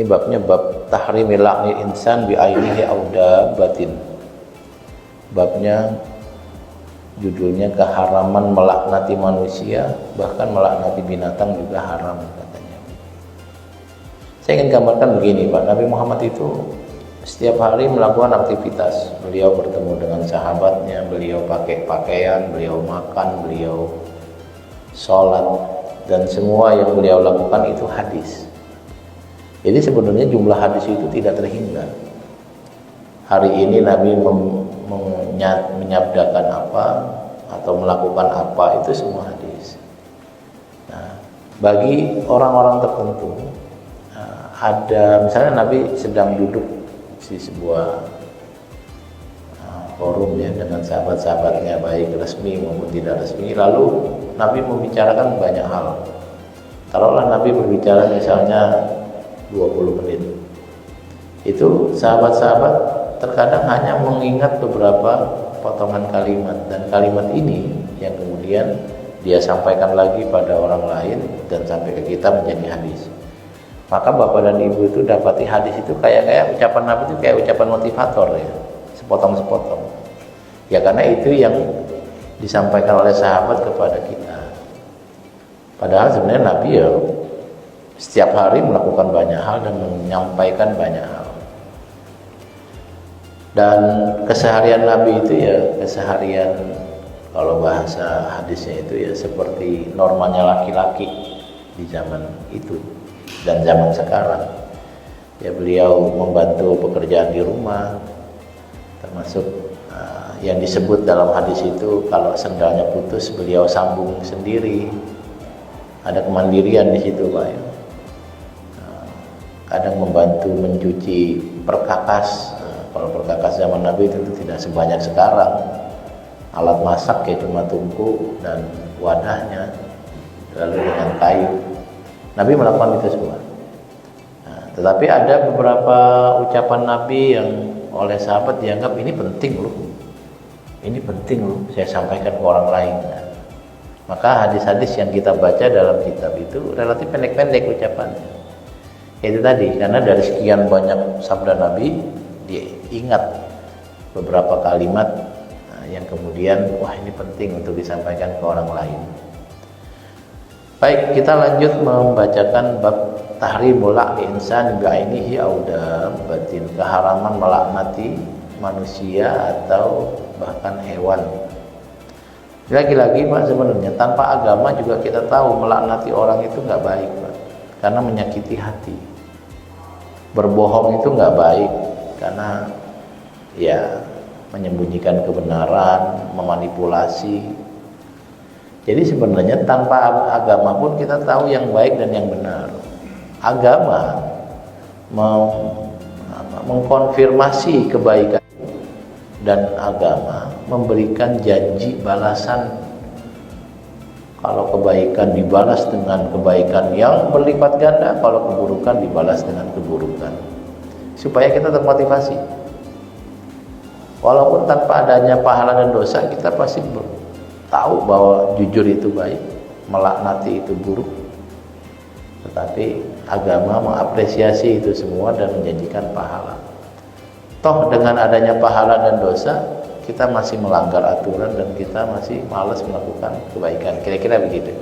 babnya bab tahrimil la'nil insan bi ainihi auda batin. Babnya judulnya keharaman melaknati manusia, bahkan melaknati binatang juga haram katanya. Saya ingin gambarkan begini Pak, Nabi Muhammad itu setiap hari melakukan aktivitas. Beliau bertemu dengan sahabatnya, beliau pakai pakaian, beliau makan, beliau sholat, dan semua yang beliau lakukan itu hadis. Jadi sebenarnya jumlah hadis itu tidak terhingga. Hari ini Nabi menyabdakan apa atau melakukan apa, itu semua hadis. Nah, bagi orang-orang tertentu, ada misalnya Nabi sedang duduk di sebuah forum ya dengan sahabat-sahabatnya, baik resmi maupun tidak resmi, lalu Nabi membicarakan banyak hal. Taruhlah Nabi berbicara misalnya 20 menit, itu sahabat-sahabat terkadang hanya mengingat beberapa potongan kalimat, dan kalimat ini yang kemudian dia sampaikan lagi pada orang lain dan sampai ke kita menjadi hadis. Maka bapak dan ibu itu dapati hadis itu kayak ucapan Nabi itu kayak ucapan motivator ya, sepotong-sepotong ya, karena itu yang disampaikan oleh sahabat kepada kita. Padahal sebenarnya Nabi ya setiap hari melakukan banyak hal dan menyampaikan banyak hal. Dan keseharian Nabi itu ya keseharian, kalau bahasa hadisnya itu ya seperti normalnya laki-laki di zaman itu dan zaman sekarang. Ya, beliau membantu pekerjaan di rumah, termasuk yang disebut dalam hadis itu kalau sendalnya putus beliau sambung sendiri. Ada kemandirian di situ Pak ya. Kadang membantu mencuci perkakas. Kalau perkakas zaman Nabi itu tidak sebanyak sekarang. Alat masak ya cuma tungku dan wadahnya, lalu dengan kayu. Nabi melakukan itu semua. Nah, tetapi ada beberapa ucapan Nabi yang oleh sahabat dianggap ini penting loh. Ini penting loh saya sampaikan ke orang lain. Nah, maka hadis-hadis yang kita baca dalam kitab itu relatif pendek-pendek ucapannya. Itu tadi, karena dari sekian banyak sabda Nabi diingat beberapa kalimat yang kemudian wah ini penting untuk disampaikan ke orang lain. Baik, kita lanjut membacakan bab tahrimul la'nil insan bi'ainihi auda batin, keharaman melaknati manusia atau bahkan hewan. Lagi-lagi Pak, sebenarnya tanpa agama juga kita tahu melaknati orang itu nggak baik Pak, karena menyakiti hati. Berbohong itu nggak baik karena ya menyembunyikan kebenaran, memanipulasi. Jadi sebenarnya tanpa agama pun kita tahu yang baik dan yang benar. Agama mengkonfirmasi kebaikan, dan agama memberikan janji balasan. Kalau kebaikan dibalas dengan kebaikan yang berlipat ganda, kalau keburukan dibalas dengan keburukan, supaya kita termotivasi. Walaupun tanpa adanya pahala dan dosa, kita pasti tahu bahwa jujur itu baik, melaknati itu buruk. Tetapi agama mengapresiasi itu semua dan menjanjikan pahala. Toh dengan adanya pahala dan dosa, kita masih melanggar aturan dan kita masih malas melakukan kebaikan. Kira-kira begitu.